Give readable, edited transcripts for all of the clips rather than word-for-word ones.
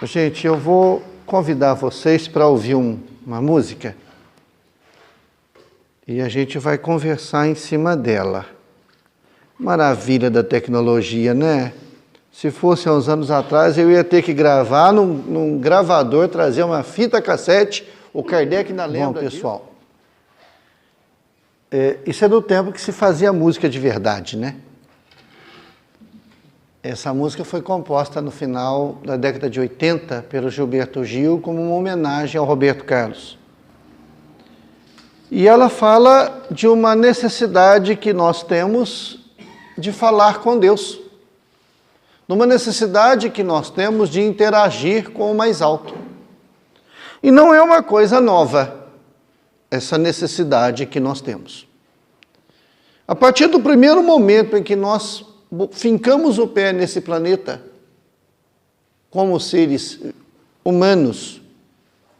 Gente, eu vou convidar vocês para ouvir uma música e a gente vai conversar em cima dela. Maravilha da tecnologia, né? Se fosse há uns anos atrás, eu ia ter que gravar num gravador, trazer uma fita cassete, o Kardec ainda lembra. Bom, pessoal, isso é do tempo que se fazia música de verdade, né? Essa música foi composta no final da década de 80 pelo Gilberto Gil como uma homenagem ao Roberto Carlos. E ela fala de uma necessidade que nós temos de falar com Deus. De uma necessidade que nós temos de interagir com o mais alto. E não é uma coisa nova, essa necessidade que nós temos. A partir do primeiro momento em que nós fincamos o pé nesse planeta, como seres humanos,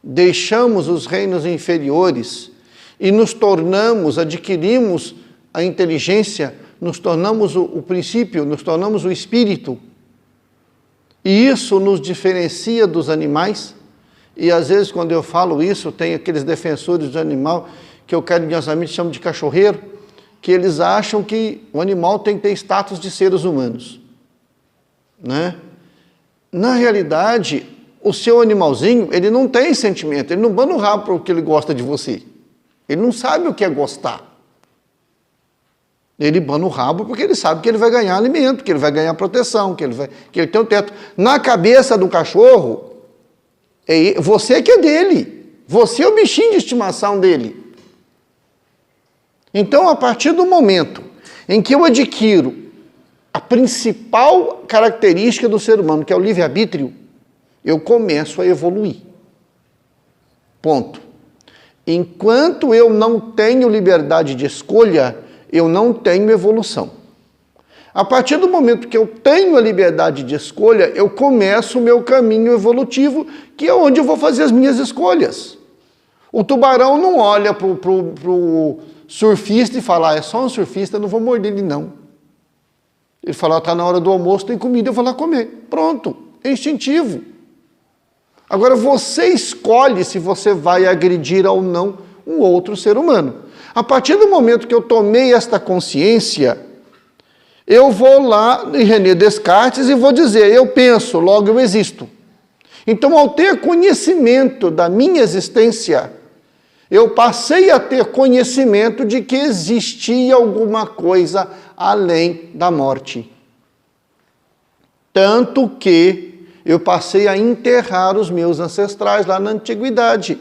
deixamos os reinos inferiores e nos tornamos, adquirimos a inteligência, nos tornamos o princípio, nos tornamos o espírito, e isso nos diferencia dos animais. E às vezes quando eu falo isso, tem aqueles defensores do animal que eu carinhosamente chamo de cachorreiro, que eles acham que o animal tem que ter status de seres humanos, né? Na realidade, o seu animalzinho, ele não tem sentimento, ele não bana o rabo porque ele gosta de você. Ele não sabe o que é gostar. Ele bana o rabo porque ele sabe que ele vai ganhar alimento, que ele vai ganhar proteção, que ele tem um teto. Na cabeça do cachorro, você que é dele. Você é o bichinho de estimação dele. Então, a partir do momento em que eu adquiro a principal característica do ser humano, que é o livre-arbítrio, eu começo a evoluir. Ponto. Enquanto eu não tenho liberdade de escolha, eu não tenho evolução. A partir do momento que eu tenho a liberdade de escolha, eu começo o meu caminho evolutivo, que é onde eu vou fazer as minhas escolhas. O tubarão não olha para o surfista e fala, é só um surfista, eu não vou morder ele não. Ele fala, está na hora do almoço, tem comida, eu vou lá comer. Pronto, é instintivo. Agora você escolhe se você vai agredir ou não um outro ser humano. A partir do momento que eu tomei esta consciência, eu vou lá em René Descartes e vou dizer, eu penso, logo eu existo. Então, ao ter conhecimento da minha existência, eu passei a ter conhecimento de que existia alguma coisa além da morte. Tanto que eu passei a enterrar os meus ancestrais lá na antiguidade.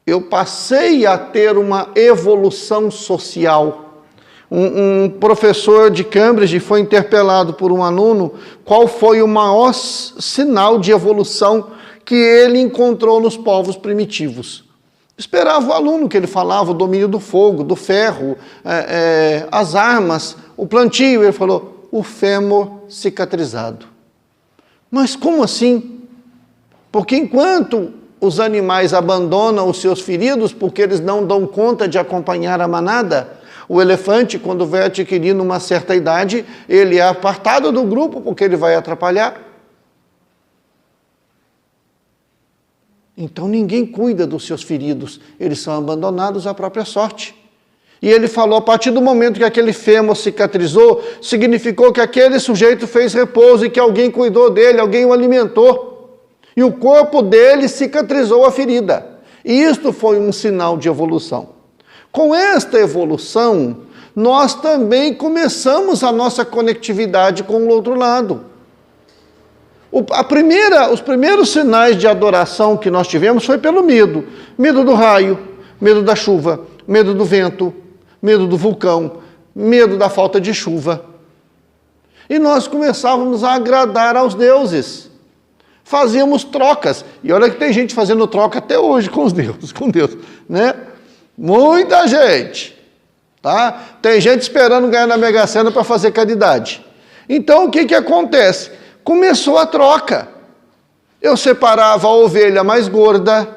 Eu passei a ter uma evolução social. Um professor de Cambridge foi interpelado por um aluno qual foi o maior sinal de evolução que ele encontrou nos povos primitivos. Esperava o aluno que ele falava o domínio do fogo, do ferro, as armas, o plantio. Ele falou, o fêmur cicatrizado. Mas como assim? Porque enquanto os animais abandonam os seus feridos porque eles não dão conta de acompanhar a manada, o elefante, quando vai adquirindo uma certa idade, ele é apartado do grupo porque ele vai atrapalhar. Então ninguém cuida dos seus feridos, eles são abandonados à própria sorte. E ele falou, a partir do momento que aquele fêmur cicatrizou, significou que aquele sujeito fez repouso e que alguém cuidou dele, alguém o alimentou. E o corpo dele cicatrizou a ferida. E isto foi um sinal de evolução. Com esta evolução, nós também começamos a nossa conectividade com o outro lado. Os primeiros sinais de adoração que nós tivemos foi pelo medo. Medo do raio, medo da chuva, medo do vento, medo do vulcão, medo da falta de chuva. E nós começávamos a agradar aos deuses. Fazíamos trocas. E olha que tem gente fazendo troca até hoje com os deuses, com Deus, né? Muita gente, tá? Tem gente esperando ganhar na Mega Sena para fazer caridade. Então, o que acontece? Começou a troca. Eu separava a ovelha mais gorda,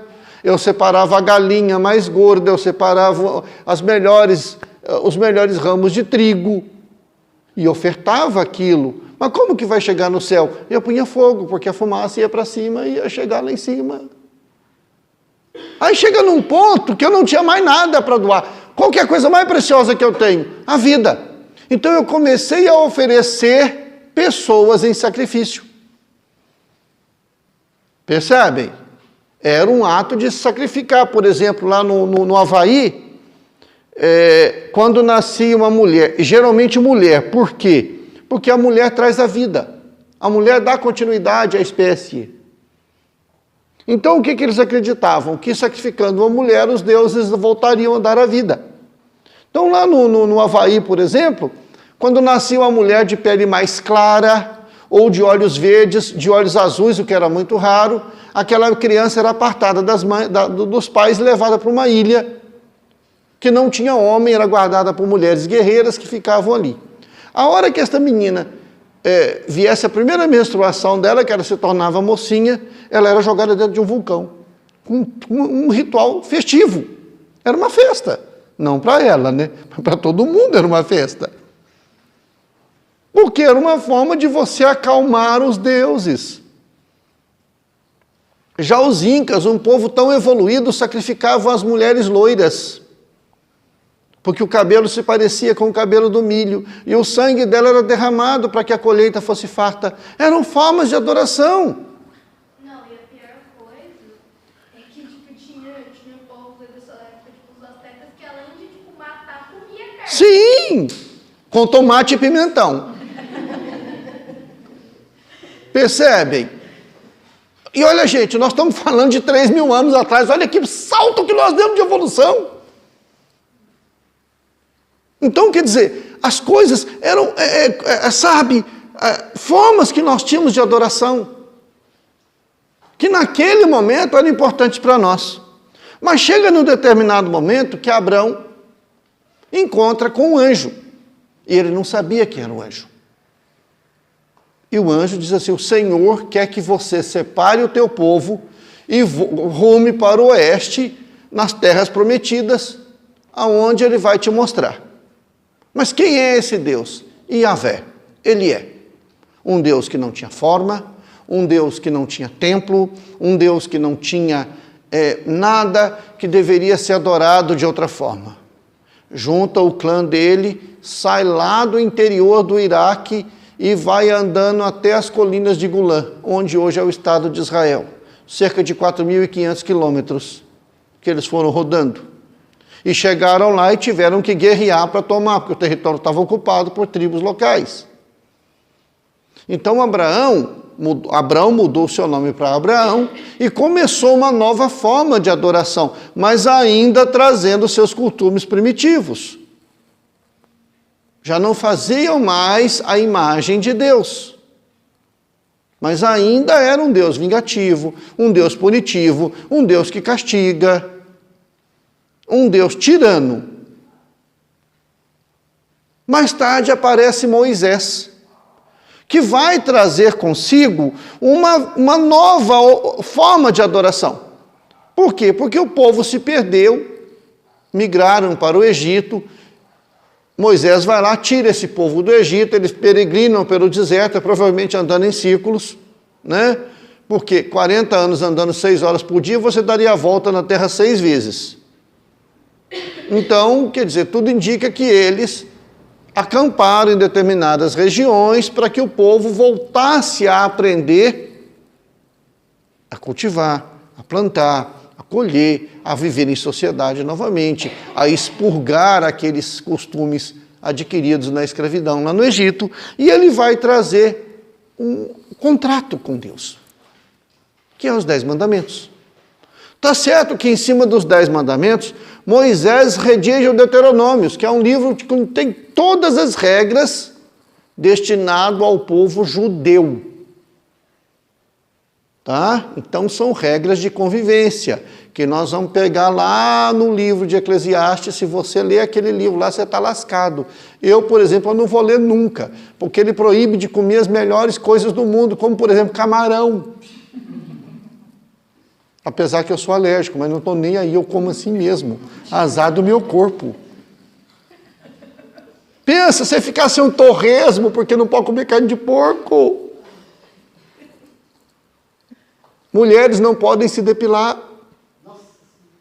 eu separava a galinha mais gorda, eu separava os melhores ramos de trigo e ofertava aquilo. Mas como que vai chegar no céu? Eu punha fogo, porque a fumaça ia para cima e ia chegar lá em cima. Aí chega num ponto que eu não tinha mais nada para doar. Qual que é a coisa mais preciosa que eu tenho? A vida. Então eu comecei a oferecer pessoas em sacrifício. Percebem? Era um ato de sacrificar. Por exemplo, lá no Havaí, quando nascia uma mulher, geralmente mulher, por quê? Porque a mulher traz a vida. A mulher dá continuidade à espécie. Então, o que eles acreditavam? Que sacrificando uma mulher, os deuses voltariam a dar a vida. Então, lá no Havaí, por exemplo, quando nascia uma mulher de pele mais clara, ou de olhos verdes, de olhos azuis, o que era muito raro, aquela criança era apartada dos pais e levada para uma ilha que não tinha homem, era guardada por mulheres guerreiras que ficavam ali. A hora que esta menina viesse a primeira menstruação dela, que ela se tornava mocinha, ela era jogada dentro de um vulcão. Um ritual festivo. Era uma festa. Não para ela, né? Para todo mundo era uma festa. Porque era uma forma de você acalmar os deuses. Já os incas, um povo tão evoluído, sacrificavam as mulheres loiras, porque o cabelo se parecia com o cabelo do milho, e o sangue dela era derramado para que a colheita fosse farta. Eram formas de adoração. Não, e a pior coisa é que tinha povos dessa época, os astecas, que além de matar, comia carne. Sim! Com tomate e pimentão. Percebem? E olha, gente, nós estamos falando de 3.000 anos atrás, olha que salto que nós demos de evolução. Então, quer dizer, as coisas eram, formas que nós tínhamos de adoração, que naquele momento eram importantes para nós. Mas chega num determinado momento que Abrão encontra com um anjo, e ele não sabia que era um anjo. E o anjo diz assim: o Senhor quer que você separe o teu povo e rume para o oeste, nas terras prometidas, aonde ele vai te mostrar. Mas quem é esse Deus? Yahvé. Ele é um Deus que não tinha forma, um Deus que não tinha templo, um Deus que não tinha nada que deveria ser adorado de outra forma. Junta o clã dele, sai lá do interior do Iraque e vai andando até as colinas de Golã, onde hoje é o Estado de Israel. Cerca de 4.500 quilômetros que eles foram rodando. E chegaram lá e tiveram que guerrear para tomar, porque o território estava ocupado por tribos locais. Então Abraão mudou seu nome para Abraão e começou uma nova forma de adoração, mas ainda trazendo seus costumes primitivos. Já não faziam mais a imagem de Deus, mas ainda era um Deus vingativo, um Deus punitivo, um Deus que castiga, um Deus tirano. Mais tarde aparece Moisés, que vai trazer consigo uma nova forma de adoração. Por quê? Porque o povo se perdeu, migraram para o Egito. Moisés vai lá, tira esse povo do Egito, eles peregrinam pelo deserto, provavelmente andando em círculos, né? Porque 40 anos andando 6 horas por dia, você daria a volta na terra 6 vezes. Então, quer dizer, tudo indica que eles acamparam em determinadas regiões para que o povo voltasse a aprender a cultivar, a plantar, a colher, a viver em sociedade novamente, a expurgar aqueles costumes adquiridos na escravidão lá no Egito, e ele vai trazer um contrato com Deus, que é os 10 mandamentos. Está certo que em cima dos 10 mandamentos, Moisés redige o Deuteronômio, que é um livro que contém todas as regras destinado ao povo judeu. Tá? Então são regras de convivência, que nós vamos pegar lá no livro de Eclesiastes. Se você ler aquele livro lá, você está lascado. Eu, por exemplo, eu não vou ler nunca, porque ele proíbe de comer as melhores coisas do mundo, como, por exemplo, camarão. Apesar que eu sou alérgico, mas não estou nem aí, eu como assim mesmo. Azar do meu corpo. Pensa, você ficar sem um torresmo porque não pode comer carne de porco. Mulheres não podem se depilar.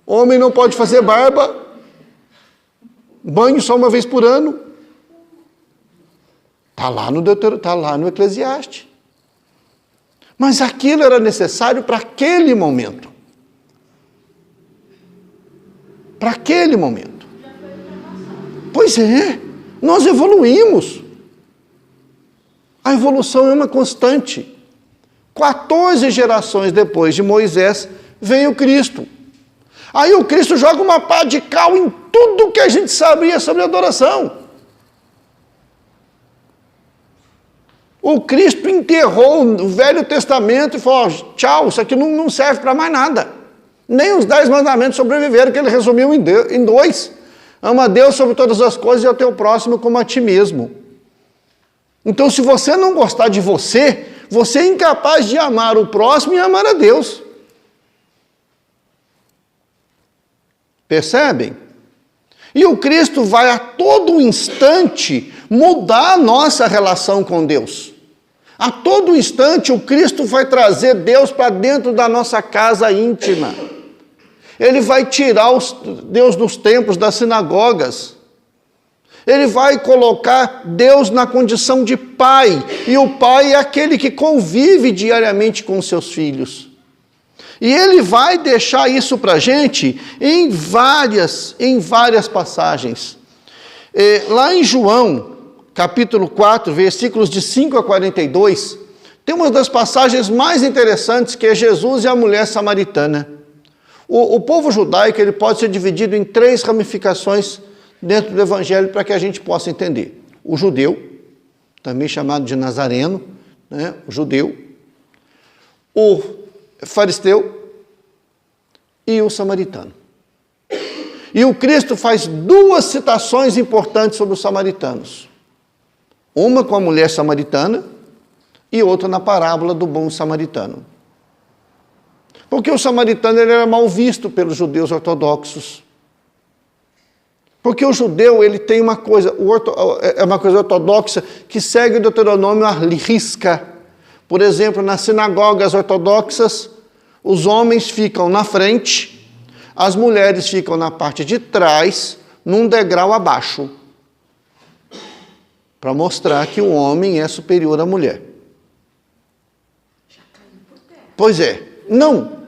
Homem não pode fazer barba. Banho só uma vez por ano. Está lá no Eclesiastes. Mas aquilo era necessário para aquele momento. Para aquele momento. Pois é, nós evoluímos. A evolução é uma constante. 14 gerações depois de Moisés, vem o Cristo. Aí o Cristo joga uma pá de cal em tudo que a gente sabia sobre adoração. O Cristo enterrou o Velho Testamento e falou, tchau, isso aqui não serve para mais nada. Nem os 10 mandamentos sobreviveram, que ele resumiu em 2. Ama a Deus sobre todas as coisas e ao teu próximo como a ti mesmo. Então, se você não gostar de você, você é incapaz de amar o próximo e amar a Deus. Percebem? E o Cristo vai a todo instante mudar a nossa relação com Deus. A todo instante o Cristo vai trazer Deus para dentro da nossa casa íntima. Ele vai tirar Deus dos templos, das sinagogas. Ele vai colocar Deus na condição de pai. E o pai é aquele que convive diariamente com os seus filhos. E ele vai deixar isso para a gente em várias passagens. Lá em João, capítulo 4, versículos de 5 a 42, tem uma das passagens mais interessantes, que é Jesus e a mulher samaritana. O povo judaico ele pode ser dividido em 3 ramificações dentro do Evangelho para que a gente possa entender. O judeu, também chamado de nazareno, né? O judeu, o fariseu e o samaritano. E o Cristo faz 2 citações importantes sobre os samaritanos. Uma com a mulher samaritana e outra na parábola do bom samaritano. Porque o samaritano ele era mal visto pelos judeus ortodoxos. Porque o judeu ele tem uma coisa ortodoxa que segue o Deuteronômio à risca. Por exemplo, nas sinagogas ortodoxas, os homens ficam na frente, as mulheres ficam na parte de trás, num degrau abaixo, para mostrar que o homem é superior à mulher. Pois é, não.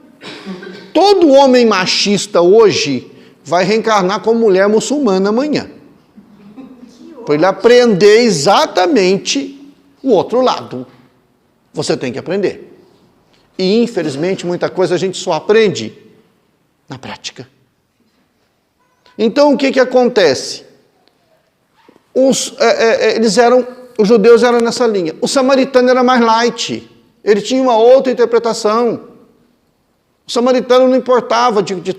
Todo homem machista hoje vai reencarnar como mulher muçulmana amanhã. Para ele aprender exatamente o outro lado. Você tem que aprender. E, infelizmente, muita coisa a gente só aprende na prática. Então, o que acontece? Os judeus eram nessa linha. O samaritano era mais light. Ele tinha uma outra interpretação. O samaritano não importava de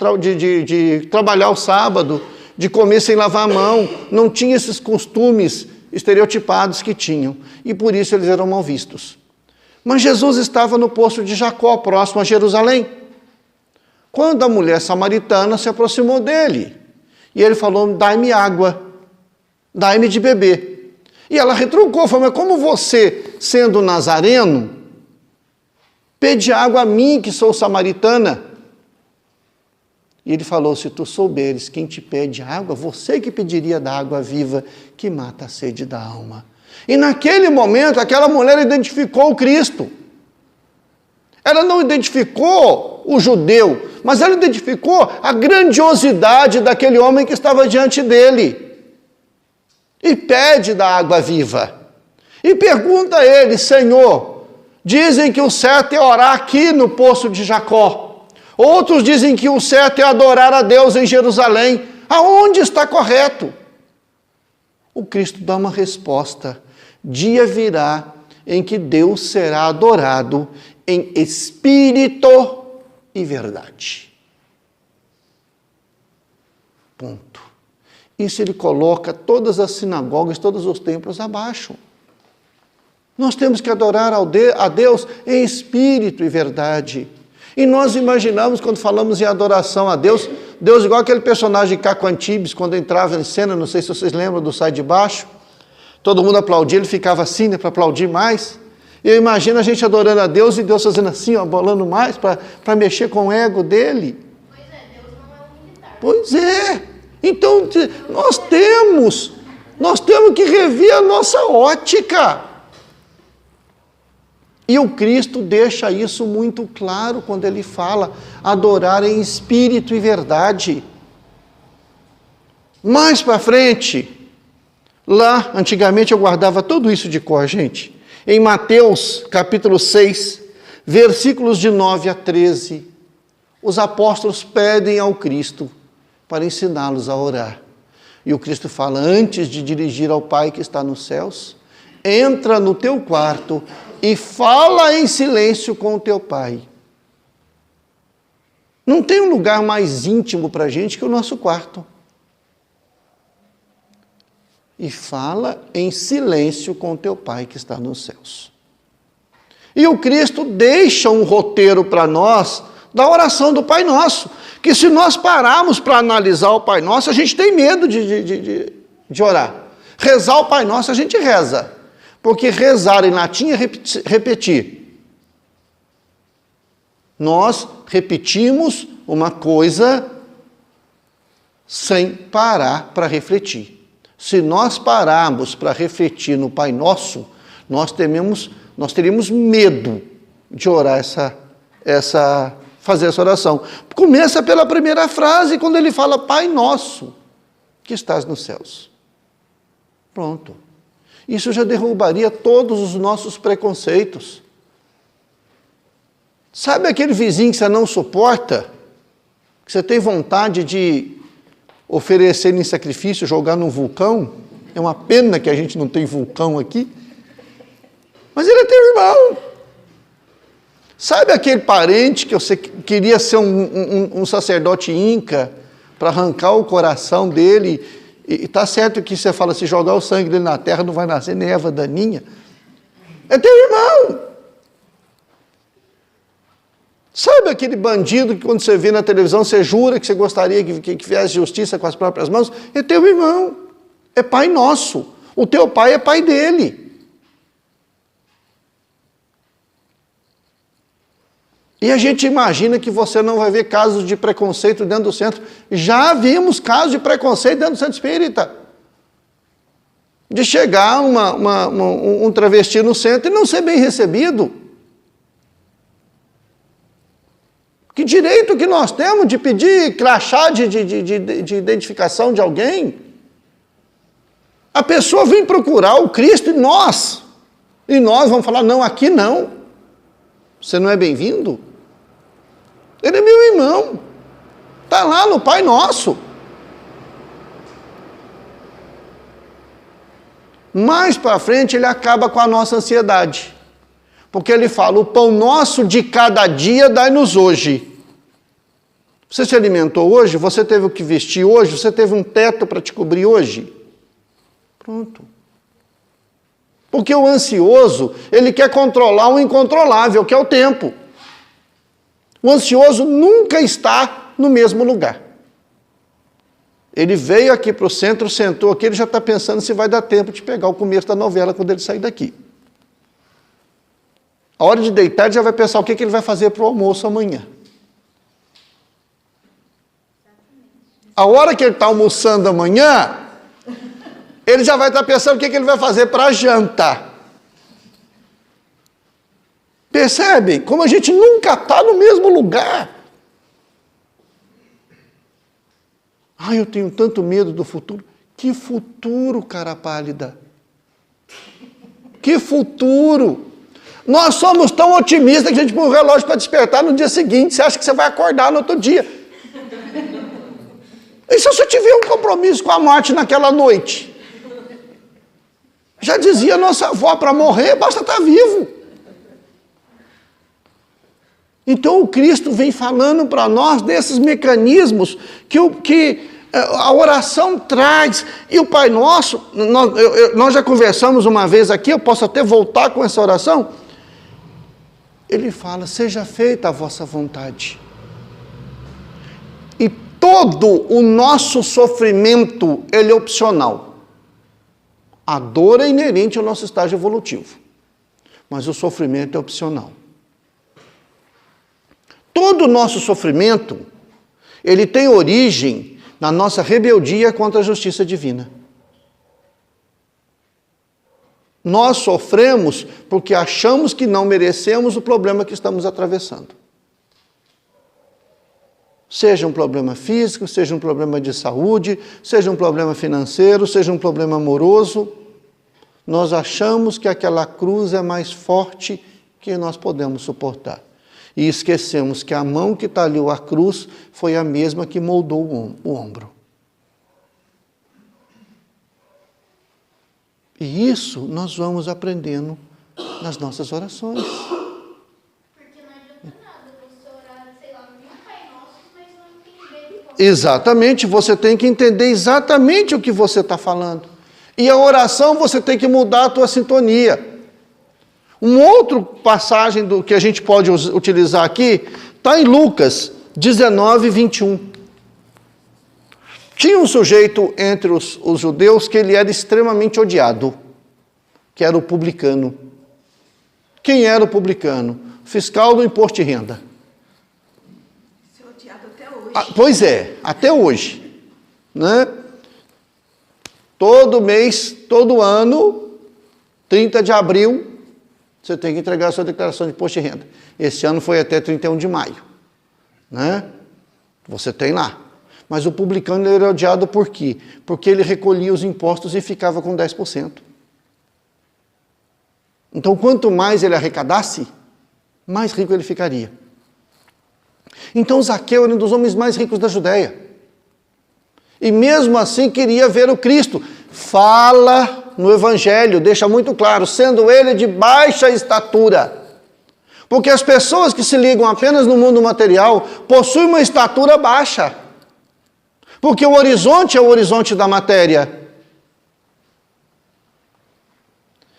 trabalhar o sábado, de comer sem lavar a mão. Não tinha esses costumes estereotipados que tinham. E por isso eles eram mal vistos. Mas Jesus estava no poço de Jacó, próximo a Jerusalém. Quando a mulher samaritana se aproximou dele, e ele falou, dai-me água, dai-me de beber. E ela retrucou, falou, mas como você, sendo nazareno, pede água a mim, que sou samaritana? E ele falou, se tu souberes quem te pede água, você que pediria da água viva, que mata a sede da alma. E naquele momento, aquela mulher identificou o Cristo. Ela não identificou o judeu, mas ela identificou a grandiosidade daquele homem que estava diante dele. E pede da água viva. E pergunta a ele, Senhor, dizem que o certo é orar aqui no poço de Jacó. Outros dizem que o certo é adorar a Deus em Jerusalém. Aonde está correto? O Cristo dá uma resposta. Dia virá em que Deus será adorado em espírito e verdade. Ponto. Isso ele coloca todas as sinagogas, todos os templos abaixo. Nós temos que adorar a Deus em espírito e verdade. E nós imaginamos, quando falamos em adoração a Deus, Deus igual aquele personagem de Caco Antibes, quando entrava em cena, não sei se vocês lembram do Sai de Baixo, Todo mundo aplaudia, ele ficava assim, né, para aplaudir mais. E eu imagino a gente adorando a Deus e Deus fazendo assim, ó, bolando mais para mexer com o ego dele. Pois é, Deus não é um militar. Pois é. Então, nós temos que rever a nossa ótica. E o Cristo deixa isso muito claro quando ele fala adorar em espírito e verdade. Mais para frente, lá, antigamente eu guardava tudo isso de cor, gente. Em Mateus, capítulo 6, versículos de 9 a 13, os apóstolos pedem ao Cristo para ensiná-los a orar. E o Cristo fala, antes de dirigir ao Pai que está nos céus, entra no teu quarto e fala em silêncio com o teu Pai. Não tem um lugar mais íntimo para a gente que o nosso quarto. E fala em silêncio com o teu Pai que está nos céus. E o Cristo deixa um roteiro para nós da oração do Pai Nosso, que se nós pararmos para analisar o Pai Nosso, a gente tem medo de orar. Rezar o Pai Nosso a gente reza, porque rezar em latim é repetir. Nós repetimos uma coisa sem parar para refletir. Se nós pararmos para refletir no Pai Nosso, nós teríamos medo de orar fazer essa oração. Começa pela primeira frase, quando ele fala, Pai Nosso, que estás nos céus. Pronto. Isso já derrubaria todos os nossos preconceitos. Sabe aquele vizinho que você não suporta? Que você tem vontade de oferecer em sacrifício, jogar num vulcão? É uma pena que a gente não tem vulcão aqui. Mas ele é teu irmão. Sabe aquele parente que você queria ser um sacerdote inca para arrancar o coração dele? E está certo que você fala, se jogar o sangue dele na terra não vai nascer nem erva daninha. É teu irmão. Sabe aquele bandido que quando você vê na televisão, você jura que você gostaria que fizesse justiça com as próprias mãos? É teu irmão. É pai nosso. O teu pai é pai dele. E a gente imagina que você não vai ver casos de preconceito dentro do centro. Já vimos casos de preconceito dentro do centro espírita. De chegar um travesti no centro e não ser bem recebido. Que direito que nós temos de pedir crachá de identificação de alguém? A pessoa vem procurar o Cristo e nós vamos falar, não, aqui não. Você não é bem-vindo? Ele é meu irmão. Está lá no Pai Nosso. Mais para frente ele acaba com a nossa ansiedade. Porque ele fala, o pão nosso de cada dia dai-nos hoje. Você se alimentou hoje? Você teve o que vestir hoje? Você teve um teto para te cobrir hoje? Pronto. Porque o ansioso, ele quer controlar o incontrolável, que é o tempo. O ansioso nunca está no mesmo lugar. Ele veio aqui para o centro, sentou aqui, ele já está pensando se vai dar tempo de pegar o começo da novela quando ele sair daqui. A hora de deitar, ele já vai pensar o que ele vai fazer para o almoço amanhã. A hora que ele está almoçando amanhã, ele já vai estar pensando o que ele vai fazer para a janta. Percebem? Como a gente nunca está no mesmo lugar. Ai, eu tenho tanto medo do futuro. Que futuro, cara pálida? Que futuro? Nós somos tão otimistas que a gente põe o relógio para despertar no dia seguinte. Você acha que você vai acordar no outro dia? E se você tiver um compromisso com a morte naquela noite? Já dizia nossa avó, para morrer basta estar vivo. Então o Cristo vem falando para nós desses mecanismos que a oração traz. E o Pai Nosso, nós já conversamos uma vez aqui, eu posso até voltar com essa oração. Ele fala, seja feita a vossa vontade. E todo o nosso sofrimento, ele é opcional. A dor é inerente ao nosso estágio evolutivo, mas o sofrimento é opcional. Todo o nosso sofrimento, ele tem origem na nossa rebeldia contra a justiça divina. Nós sofremos porque achamos que não merecemos o problema que estamos atravessando. Seja um problema físico, seja um problema de saúde, seja um problema financeiro, seja um problema amoroso, nós achamos que aquela cruz é mais forte que nós podemos suportar. E esquecemos que a mão que talhou a cruz foi a mesma que moldou o ombro. E isso nós vamos aprendendo nas nossas orações. Porque não adianta nada você orar, sei lá, 1000 Pai Nossos, mas não entender. Exatamente, você tem que entender exatamente o que você está falando. E a oração você tem que mudar a tua sintonia. Um outro passagem do que a gente pode utilizar aqui está em Lucas 19, 21. Tinha um sujeito entre os judeus que ele era extremamente odiado, que era o publicano. Quem era o publicano? Fiscal do imposto de renda. Isso é odiado até hoje. Pois é, até hoje. Né? Todo mês, todo ano, 30 de abril, você tem que entregar a sua declaração de imposto de renda. Esse ano foi até 31 de maio. Né? Você tem lá. Mas o publicano ele era odiado por quê? Porque ele recolhia os impostos e ficava com 10%. Então, quanto mais ele arrecadasse, mais rico ele ficaria. Então, Zaqueu era um dos homens mais ricos da Judéia. E mesmo assim queria ver o Cristo. Fala no Evangelho, deixa muito claro, sendo ele de baixa estatura. Porque as pessoas que se ligam apenas no mundo material possuem uma estatura baixa. Porque o horizonte é o horizonte da matéria.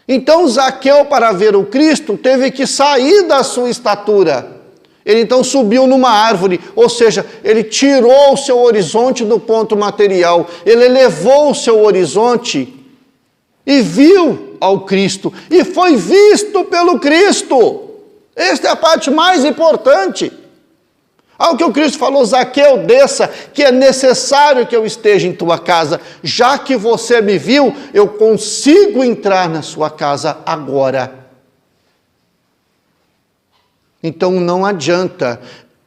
Então Zaqueu, para ver o Cristo, teve que sair da sua estatura. Ele então subiu numa árvore, ou seja, ele tirou o seu horizonte do ponto material, ele elevou o seu horizonte e viu ao Cristo, e foi visto pelo Cristo. Esta é a parte mais importante. Ao que o Cristo falou, Zaqueu, desça, que é necessário que eu esteja em tua casa. Já que você me viu, eu consigo entrar na sua casa agora. Então não adianta.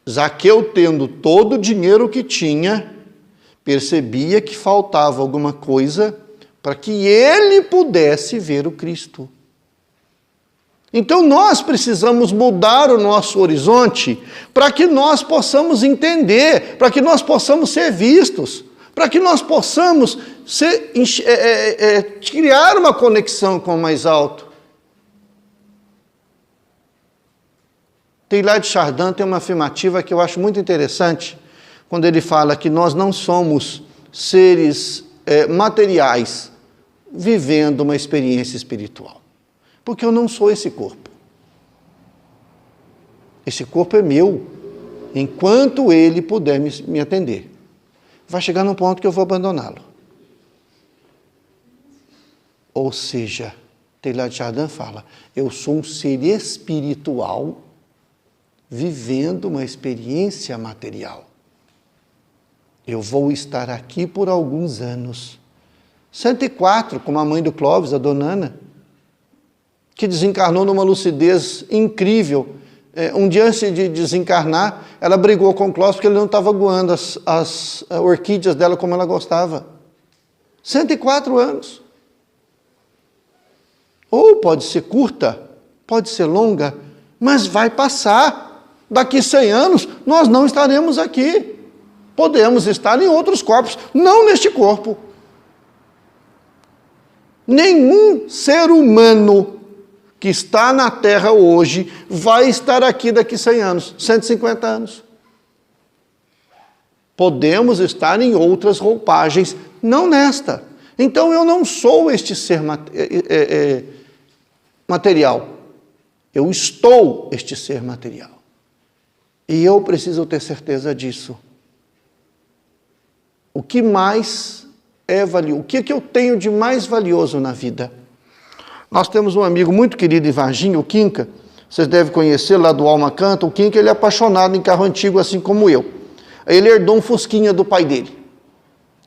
Zaqueu, tendo todo o dinheiro que tinha, percebia que faltava alguma coisa para que ele pudesse ver o Cristo. Então nós precisamos mudar o nosso horizonte para que nós possamos entender, para que nós possamos ser vistos, para que nós possamos criar uma conexão com o mais alto. Teilhard de Chardin tem uma afirmativa que eu acho muito interessante, quando ele fala que nós não somos seres materiais vivendo uma experiência espiritual. Porque eu não sou esse corpo. Esse corpo é meu, enquanto ele puder me atender. Vai chegar num ponto que eu vou abandoná-lo. Ou seja, Teilhard de Chardin fala, eu sou um ser espiritual vivendo uma experiência material. Eu vou estar aqui por alguns anos. 104, como a mãe do Clóvis, a dona Ana, que desencarnou numa lucidez incrível. Um dia antes de desencarnar, ela brigou com o Clóvis porque ele não estava aguando as orquídeas dela como ela gostava. 104 anos. Ou pode ser curta, pode ser longa, mas vai passar. Daqui 100 anos, nós não estaremos aqui. Podemos estar em outros corpos, não neste corpo. Nenhum ser humano que está na Terra hoje vai estar aqui daqui 100 anos, 150 anos. Podemos estar em outras roupagens, não nesta. Então eu não sou este ser material. Eu estou este ser material. E eu preciso ter certeza disso. O que mais é valioso. O que eu tenho de mais valioso na vida? Nós temos um amigo muito querido em Varginha, o Quinca. Vocês devem conhecer lá do Alma Canta. O Quinca, ele é apaixonado em carro antigo, assim como eu. Ele herdou um Fusquinha do pai dele.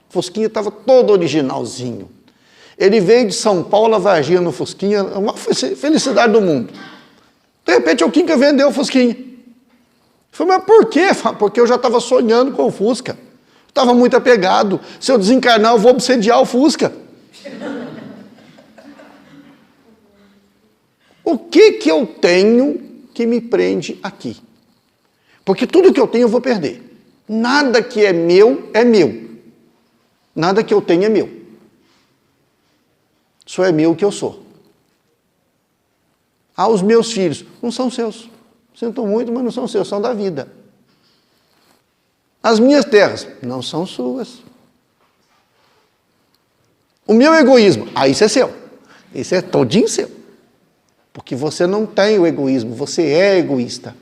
O Fusquinha estava todo originalzinho. Ele veio de São Paulo a Varginha no Fusquinha, uma felicidade do mundo. De repente o Quinca vendeu o Fusquinha. Eu falei, mas por quê? Porque eu já estava sonhando com o Fusca. Estava muito apegado. Se eu desencarnar, eu vou obsediar o Fusca. O que eu tenho que me prende aqui? Porque tudo que eu tenho eu vou perder. Nada que é meu, é meu. Nada que eu tenho é meu. Só é meu o que eu sou. Ah, os meus filhos não são seus. Sinto muito, mas não são seus, são da vida. As minhas terras não são suas. O meu egoísmo, isso é seu. Isso é todinho seu. Porque você não tem o egoísmo, você é egoísta.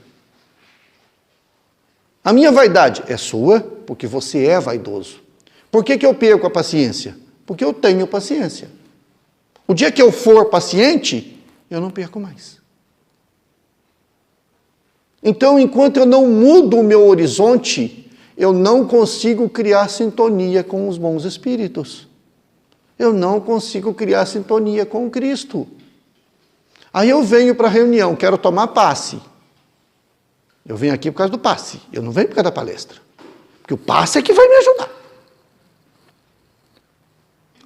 A minha vaidade é sua, porque você é vaidoso. Por que eu perco a paciência? Porque eu tenho paciência. O dia que eu for paciente, eu não perco mais. Então, enquanto eu não mudo o meu horizonte, eu não consigo criar sintonia com os bons espíritos. Eu não consigo criar sintonia com Cristo. Aí eu venho para a reunião, quero tomar passe. Eu venho aqui por causa do passe, eu não venho por causa da palestra. Porque o passe é que vai me ajudar.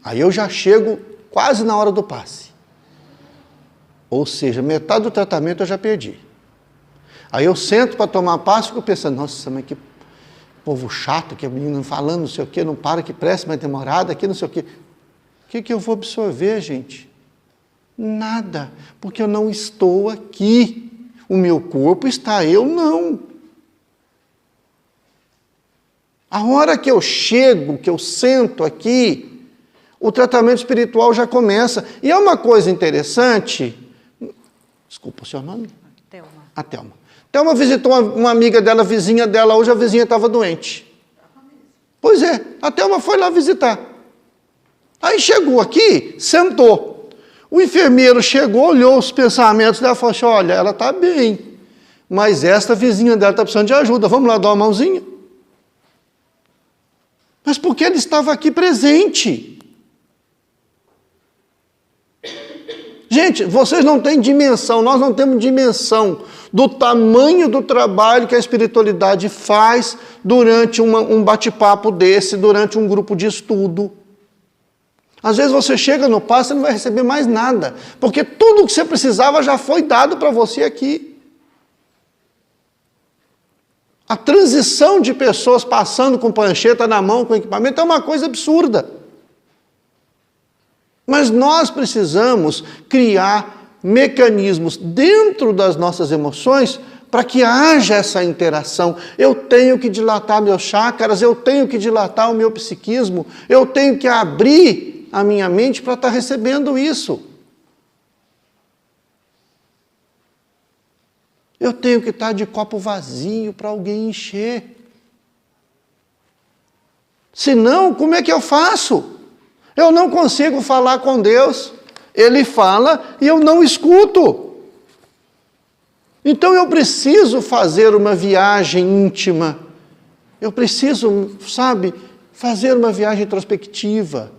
Aí eu já chego quase na hora do passe. Ou seja, metade do tratamento eu já perdi. Aí eu sento para tomar passe e fico pensando, nossa, mas que povo chato, que a menina falando não sei o quê, não para, que pressa, mais demorada, aqui não sei o quê. O que eu vou absorver, gente? Nada, porque eu não estou aqui. O meu corpo está, eu não. A hora que eu chego, que eu sento aqui, o tratamento espiritual já começa. E é uma coisa interessante. Desculpa, o seu nome? Thelma. A Thelma. Thelma visitou uma amiga dela, vizinha dela, hoje a vizinha estava doente. Pois é, a Thelma foi lá visitar. Aí chegou aqui, sentou. O enfermeiro chegou, olhou os pensamentos dela e falou assim, olha, ela está bem, mas esta vizinha dela está precisando de ajuda, vamos lá dar uma mãozinha? Mas porque ele estava aqui presente. Gente, vocês não têm dimensão, nós não temos dimensão do tamanho do trabalho que a espiritualidade faz durante um bate-papo desse, durante um grupo de estudo. Às vezes você chega no passe e não vai receber mais nada, porque tudo o que você precisava já foi dado para você aqui. A transição de pessoas passando com prancheta na mão, com equipamento, é uma coisa absurda. Mas nós precisamos criar mecanismos dentro das nossas emoções para que haja essa interação. Eu tenho que dilatar meus chakras, eu tenho que dilatar o meu psiquismo, eu tenho que abrir a minha mente para estar recebendo isso. Eu tenho que estar de copo vazio para alguém encher. Senão, como é que eu faço? Eu não consigo falar com Deus. Ele fala e eu não escuto. Então eu preciso fazer uma viagem íntima. Eu preciso, fazer uma viagem introspectiva.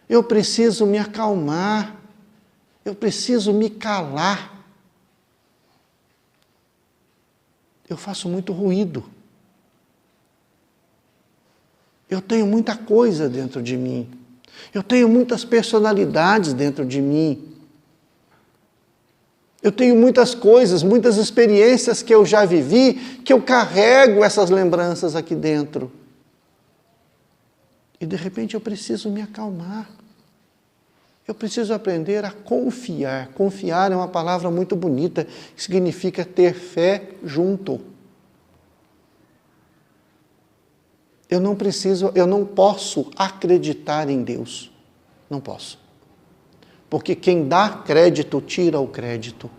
Eu preciso me acalmar. Eu preciso me calar. Eu faço muito ruído. Eu tenho muita coisa dentro de mim. Eu tenho muitas personalidades dentro de mim. Eu tenho muitas coisas, muitas experiências que eu já vivi, que eu carrego essas lembranças aqui dentro. E de repente eu preciso me acalmar. Eu preciso aprender a confiar. Confiar é uma palavra muito bonita, que significa ter fé junto. Eu não posso acreditar em Deus. Não posso. Porque quem dá crédito, tira o crédito.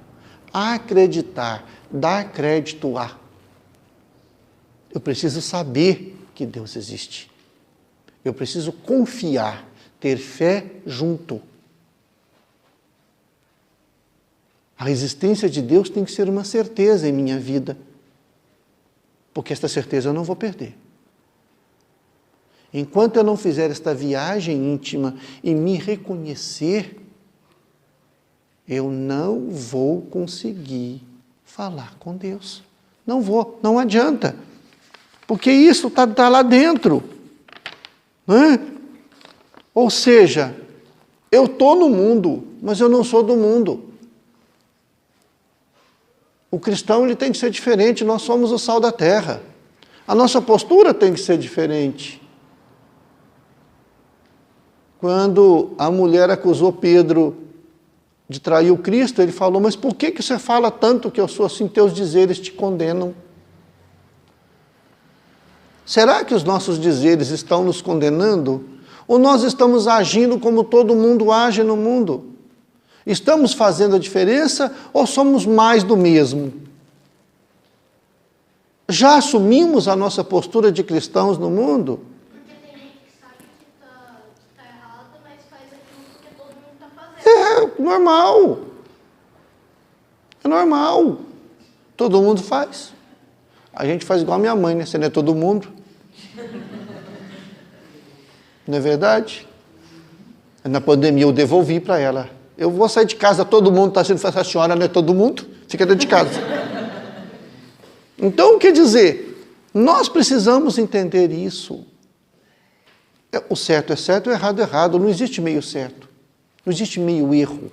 Acreditar, dar crédito a. Eu preciso saber que Deus existe. Eu preciso confiar, ter fé junto. A existência de Deus tem que ser uma certeza em minha vida, porque esta certeza eu não vou perder. Enquanto eu não fizer esta viagem íntima e me reconhecer, eu não vou conseguir falar com Deus. Não vou, não adianta. Porque isso está lá dentro. Não é? Ou seja, eu estou no mundo, mas eu não sou do mundo. O cristão ele tem que ser diferente, nós somos o sal da terra. A nossa postura tem que ser diferente. Quando a mulher acusou Pedro de trair o Cristo, ele falou, mas por que você fala tanto que eu sou assim, teus dizeres te condenam? Será que os nossos dizeres estão nos condenando? Ou nós estamos agindo como todo mundo age no mundo? Estamos fazendo a diferença ou somos mais do mesmo? Já assumimos a nossa postura de cristãos no mundo? Porque tem gente que sabe que tá errado, mas faz aquilo porque todo mundo está fazendo. É normal. É normal. Todo mundo faz. A gente faz igual a minha mãe, né? Você não é todo mundo. Não é verdade? Na pandemia eu devolvi para ela. Eu vou sair de casa, todo mundo está sendo a senhora não é todo mundo? Fica dentro de casa. Então, quer dizer, nós precisamos entender isso. O certo é certo, o errado é errado. Não existe meio certo. Não existe meio erro.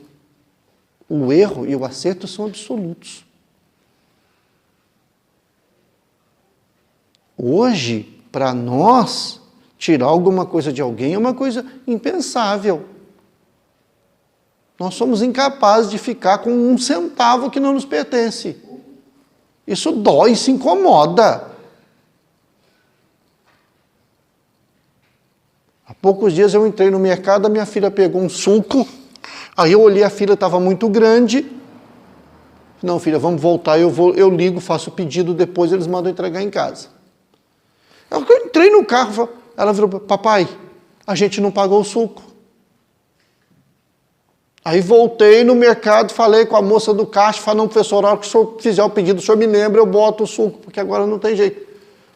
O erro e o acerto são absolutos. Hoje, para nós, tirar alguma coisa de alguém é uma coisa impensável. Nós somos incapazes de ficar com um centavo que não nos pertence. Isso dói, isso incomoda. Há poucos dias eu entrei no mercado, a minha filha pegou um suco, aí eu olhei, a fila estava muito grande. Não, filha, vamos voltar, eu ligo, faço o pedido, depois eles mandam entregar em casa. Eu entrei no carro, ela virou, papai, a gente não pagou o suco. Aí voltei no mercado, falei com a moça do caixa, falando, professor, na hora que o senhor fizer o pedido, o senhor me lembra, eu boto o suco, porque agora não tem jeito.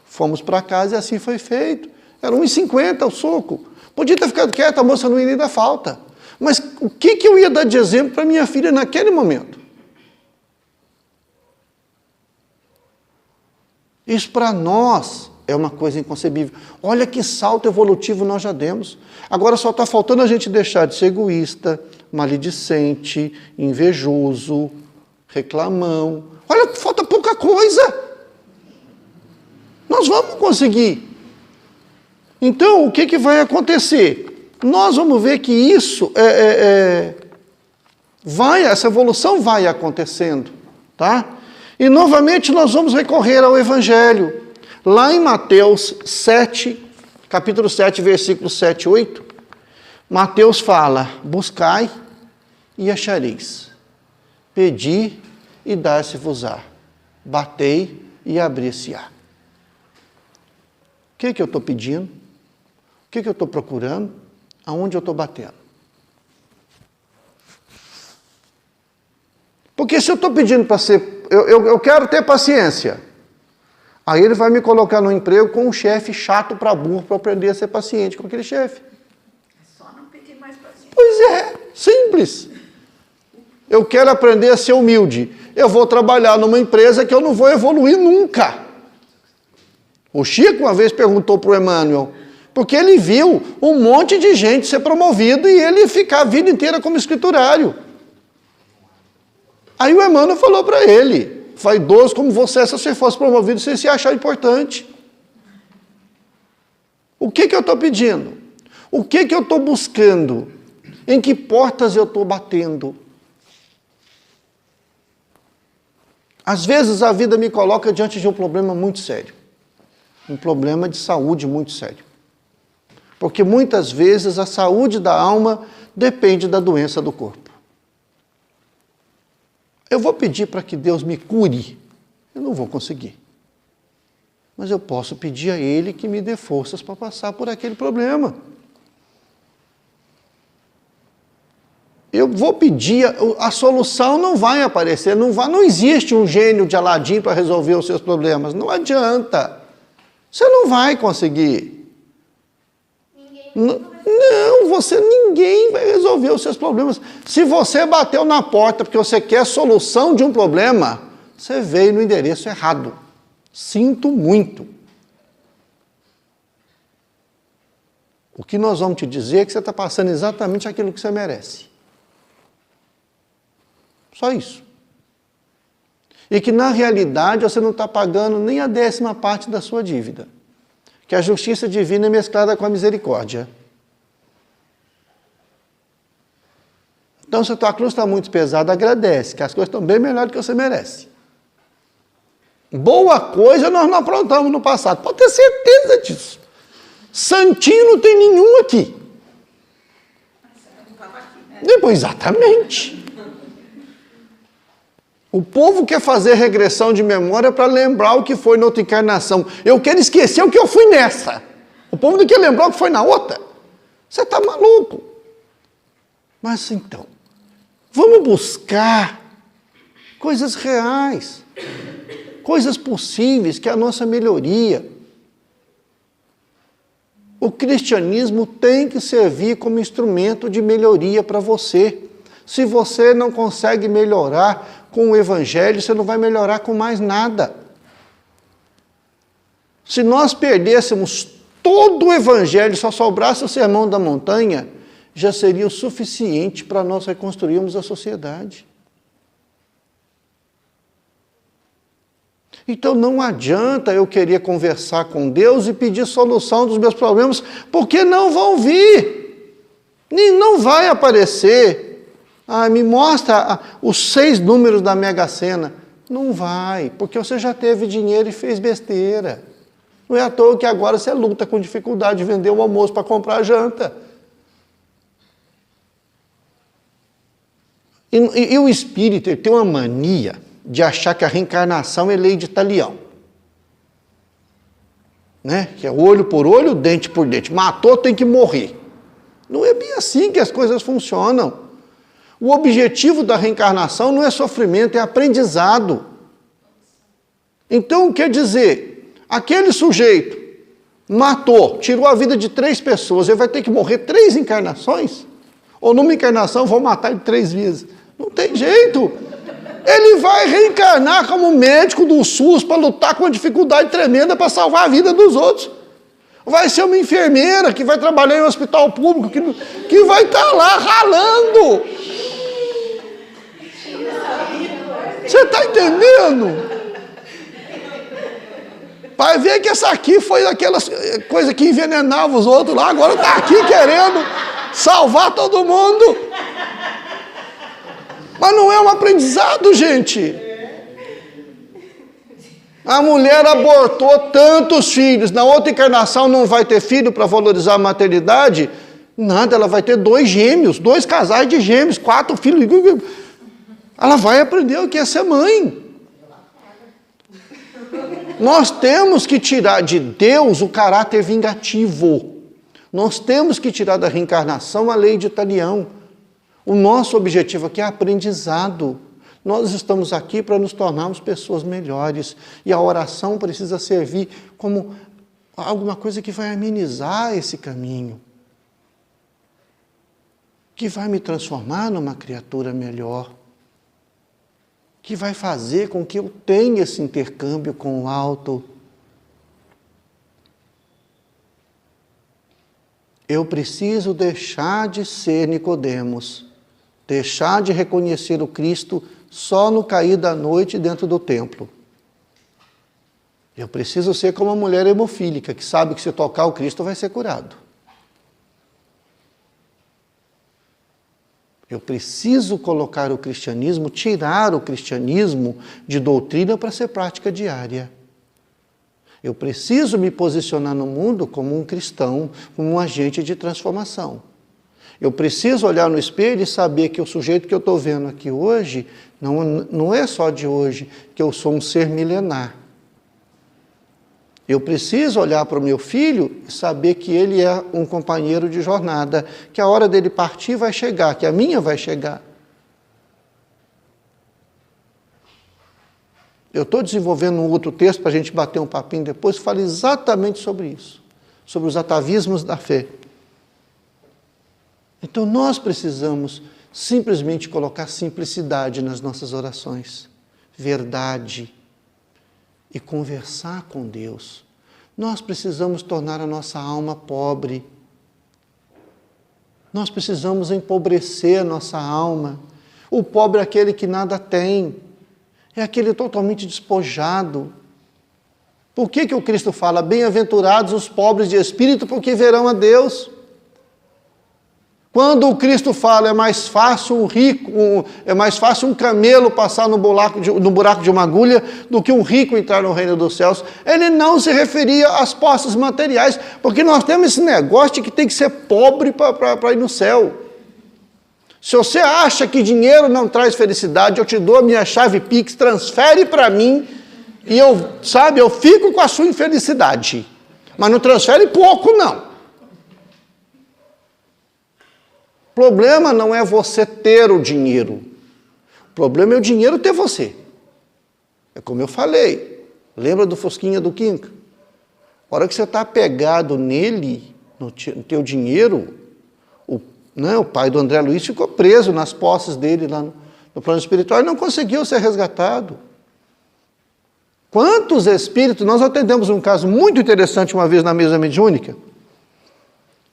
Fomos para casa e assim foi feito. Era R$1,50 o suco. Podia ter ficado quieto, a moça não ia nem dar falta. Mas o que eu ia dar de exemplo para minha filha naquele momento? Isso para nós é uma coisa inconcebível. Olha que salto evolutivo nós já demos. Agora só está faltando a gente deixar de ser egoísta, maledicente, invejoso, reclamão. Olha, falta pouca coisa. Nós vamos conseguir. Então, o que vai acontecer? Nós vamos ver que isso essa evolução vai acontecendo, tá? E novamente nós vamos recorrer ao Evangelho. Lá em Mateus 7, capítulo 7, versículos 7 e 8, Mateus fala, buscai e achareis, pedi e dar-se-vos-á, batei e abrir-se-á. O que eu estou pedindo? O que eu estou procurando? Aonde eu estou batendo? Porque se eu estou pedindo para ser... Eu quero ter paciência. Aí ele vai me colocar no emprego com um chefe chato para burro para aprender a ser paciente com aquele chefe. É só não pedir mais paciência. Pois é, simples. Eu quero aprender a ser humilde. Eu vou trabalhar numa empresa que eu não vou evoluir nunca. O Chico uma vez perguntou para o Emmanuel, porque ele viu um monte de gente ser promovido e ele ficar a vida inteira como escriturário. Aí o Emmanuel falou para ele, vaidoso como você, se você fosse promovido, você se achar importante. O que eu estou pedindo? O que eu estou buscando? Em que portas eu estou batendo? Às vezes a vida me coloca diante de um problema muito sério. Um problema de saúde muito sério. Porque muitas vezes a saúde da alma depende da doença do corpo. Eu vou pedir para que Deus me cure? Eu não vou conseguir. mas eu posso pedir a Ele que me dê forças para passar por aquele problema. Eu vou pedir, a solução não vai aparecer, não existe um gênio de Aladim para resolver os seus problemas, não adianta. Você não vai conseguir. Ninguém vai resolver os seus problemas. Se você bateu na porta porque você quer a solução de um problema, você veio no endereço errado. Sinto muito. O que nós vamos te dizer é que você está passando exatamente aquilo que você merece. Só isso. E que, na realidade, você não está pagando nem a 10ª parte da sua dívida. Que a justiça divina é mesclada com a misericórdia. Então, se a tua cruz está muito pesada, agradece, que as coisas estão bem melhor do que você merece. Boa coisa nós não aprontamos no passado, pode ter certeza disso. Santinho não tem nenhum aqui. Depois, exatamente. O povo quer fazer regressão de memória para lembrar o que foi na outra encarnação. Eu quero esquecer o que eu fui nessa. O povo não quer lembrar o que foi na outra. Você está maluco. Mas então, vamos buscar coisas reais, coisas possíveis, que é a nossa melhoria. O cristianismo tem que servir como instrumento de melhoria para você. Se você não consegue melhorar com o Evangelho, você não vai melhorar com mais nada. Se nós perdêssemos todo o Evangelho, só sobrasse o Sermão da Montanha, já seria o suficiente para nós reconstruirmos a sociedade. Então não adianta eu querer conversar com Deus e pedir solução dos meus problemas, porque não vão vir, nem não vai aparecer. Me mostra os 6 números da Mega Sena. Não vai, porque você já teve dinheiro e fez besteira. Não é à toa que agora você luta com dificuldade de vender o almoço para comprar a janta. E o espírito tem uma mania de achar que a reencarnação é lei de talião. Né? Que é olho por olho, dente por dente. Matou, tem que morrer. Não é bem assim que as coisas funcionam. O objetivo da reencarnação não é sofrimento, é aprendizado. Então, quer dizer, aquele sujeito matou, tirou a vida de 3 pessoas, ele vai ter que morrer 3 encarnações? Ou numa encarnação vão matar ele 3 vezes? Não tem jeito. Ele vai reencarnar como médico do SUS para lutar com uma dificuldade tremenda para salvar a vida dos outros. Vai ser uma enfermeira que vai trabalhar em um hospital público, que vai estar lá ralando. Você está entendendo? Vai ver que essa aqui foi daquelas coisas que envenenava os outros lá, agora está aqui querendo salvar todo mundo. Mas não é um aprendizado, gente. A mulher abortou tantos filhos, na outra encarnação não vai ter filho para valorizar a maternidade? Nada, ela vai ter 2 gêmeos, 2 casais de gêmeos, 4 filhos. Ela vai aprender o que é ser mãe. Nós temos que tirar de Deus o caráter vingativo. Nós temos que tirar da reencarnação a lei de talião. O nosso objetivo aqui é aprendizado. Nós estamos aqui para nos tornarmos pessoas melhores. E a oração precisa servir como alguma coisa que vai amenizar esse caminho. Que vai me transformar numa criatura melhor. Que vai fazer com que eu tenha esse intercâmbio com o alto. Eu preciso deixar de ser Nicodemos, deixar de reconhecer o Cristo só no cair da noite dentro do templo. Eu preciso ser como a mulher hemofílica, que sabe que se tocar o Cristo vai ser curado. Eu preciso colocar o cristianismo, tirar o cristianismo de doutrina para ser prática diária. Eu preciso me posicionar no mundo como um cristão, como um agente de transformação. Eu preciso olhar no espelho e saber que o sujeito que eu estou vendo aqui hoje, não é só de hoje, que eu sou um ser milenar. Eu preciso olhar para o meu filho e saber que ele é um companheiro de jornada, que a hora dele partir vai chegar, que a minha vai chegar. Eu estou desenvolvendo um outro texto para a gente bater um papinho depois, que fala exatamente sobre isso, sobre os atavismos da fé. Então nós precisamos simplesmente colocar simplicidade nas nossas orações, verdade, e conversar com Deus. Nós precisamos tornar a nossa alma pobre. Nós precisamos empobrecer a nossa alma. O pobre é aquele que nada tem, é aquele totalmente despojado. Por que o Cristo fala, bem-aventurados os pobres de espírito, porque verão a Deus? Quando o Cristo fala, é mais fácil um camelo passar no buraco de uma agulha do que um rico entrar no reino dos céus, ele não se referia às posses materiais, porque nós temos esse negócio de que tem que ser pobre para ir no céu. Se você acha que dinheiro não traz felicidade, eu te dou a minha chave Pix, transfere para mim, e eu fico com a sua infelicidade. Mas não transfere pouco, não. O problema não é você ter o dinheiro. O problema é o dinheiro ter você. É como eu falei. Lembra do Fusquinha do Quinca? A hora que você está apegado nele, no teu dinheiro, o pai do André Luiz ficou preso nas posses dele lá no plano espiritual e não conseguiu ser resgatado. Quantos espíritos... Nós atendemos um caso muito interessante uma vez na mesa mediúnica,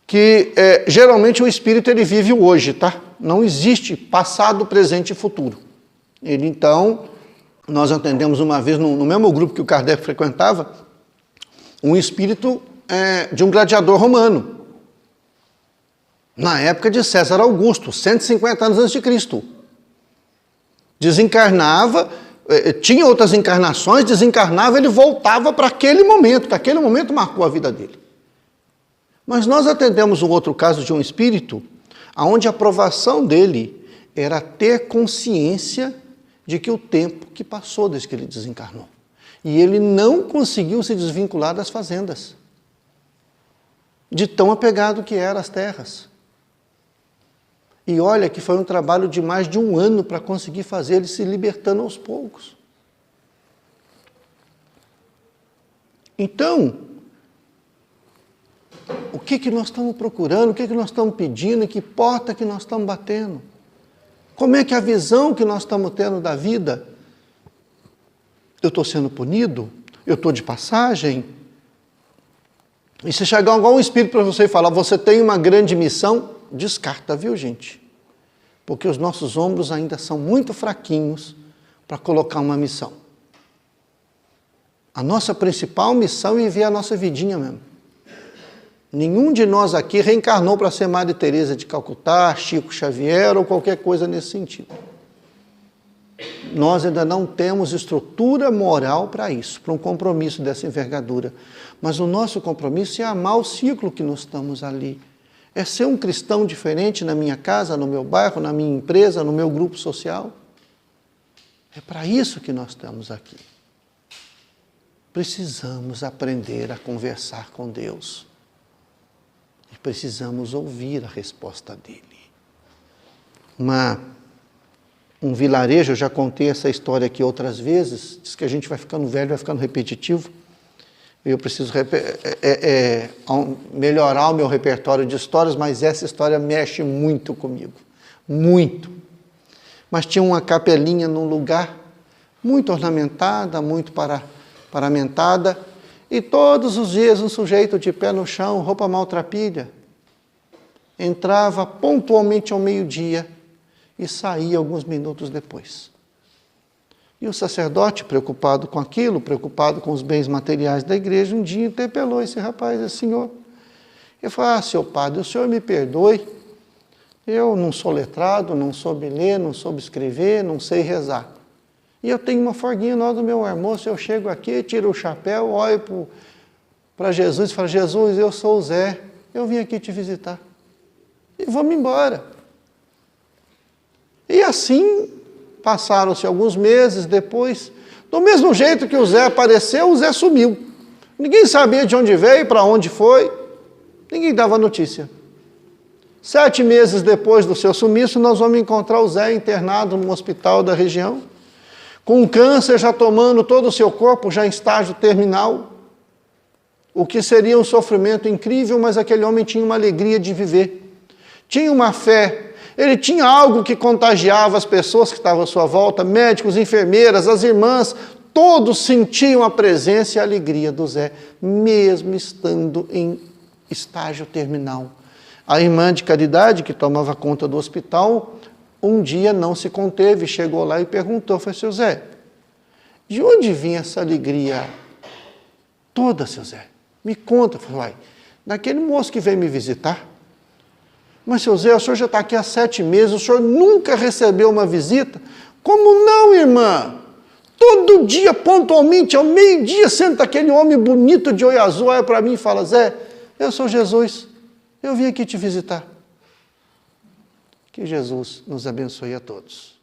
que geralmente o espírito ele vive o hoje, tá? Não existe passado, presente e futuro. Então, nós atendemos uma vez, no mesmo grupo que o Kardec frequentava, um espírito de um gladiador romano, na época de César Augusto, 150 anos antes de Cristo. Desencarnava, tinha outras encarnações, desencarnava, ele voltava para aquele momento, que aquele momento marcou a vida dele. Mas nós atendemos um outro caso de um espírito, onde a provação dele era ter consciência de que o tempo que passou desde que ele desencarnou. E ele não conseguiu se desvincular das fazendas, de tão apegado que eram as terras. E olha que foi um trabalho de mais de 1 ano para conseguir fazer ele se libertando aos poucos. Então, o que nós estamos procurando, o que nós estamos pedindo, em que porta que nós estamos batendo? Como é que a visão que nós estamos tendo da vida? Eu estou sendo punido? Eu estou de passagem? E se chegar algum espírito para você e falar, você tem uma grande missão, descarta, viu, gente? Porque os nossos ombros ainda são muito fraquinhos para colocar uma missão. A nossa principal missão é viver a nossa vidinha mesmo. Nenhum de nós aqui reencarnou para ser Madre Teresa de Calcutá, Chico Xavier ou qualquer coisa nesse sentido. Nós ainda não temos estrutura moral para isso, para um compromisso dessa envergadura. Mas o nosso compromisso é amar o ciclo que nós estamos ali. É ser um cristão diferente na minha casa, no meu bairro, na minha empresa, no meu grupo social. É para isso que nós estamos aqui. Precisamos aprender a conversar com Deus. E precisamos ouvir a resposta dele. Um vilarejo, eu já contei essa história aqui outras vezes, diz que a gente vai ficando velho, vai ficando repetitivo. Eu preciso melhorar o meu repertório de histórias, mas essa história mexe muito comigo. Muito. Mas tinha uma capelinha num lugar muito ornamentada, muito paramentada, e todos os dias um sujeito de pé no chão, roupa maltrapilha, entrava pontualmente ao meio-dia e saía alguns minutos depois. E o sacerdote, preocupado com aquilo, preocupado com os bens materiais da igreja, um dia interpelou esse rapaz, esse senhor. Ele falou, seu padre, o senhor me perdoe, eu não sou letrado, não soube ler, não soube escrever, não sei rezar. E eu tenho uma forguinha na hora do meu almoço, eu chego aqui, tiro o chapéu, olho para Jesus e falo, Jesus, eu sou o Zé, eu vim aqui te visitar. E vou-me embora. E assim, passaram-se alguns meses depois, do mesmo jeito que o Zé apareceu, o Zé sumiu. Ninguém sabia de onde veio, para onde foi. Ninguém dava notícia. 7 meses depois do seu sumiço, nós vamos encontrar o Zé internado num hospital da região, com um câncer já tomando todo o seu corpo, já em estágio terminal. O que seria um sofrimento incrível, mas aquele homem tinha uma alegria de viver. Tinha uma fé. Ele tinha algo que contagiava as pessoas que estavam à sua volta, médicos, enfermeiras, as irmãs, todos sentiam a presença e a alegria do Zé, mesmo estando em estágio terminal. A irmã de caridade, que tomava conta do hospital, um dia não se conteve, chegou lá e perguntou, falou, seu Zé, de onde vinha essa alegria toda, seu Zé? Me conta. Falei, uai, daquele moço que veio me visitar. Mas, seu Zé, o senhor já está aqui há 7 meses, o senhor nunca recebeu uma visita? Como não, irmã? Todo dia, pontualmente, ao meio-dia, senta aquele homem bonito de olho azul, olha para mim e fala, Zé, eu sou Jesus, eu vim aqui te visitar. Que Jesus nos abençoe a todos.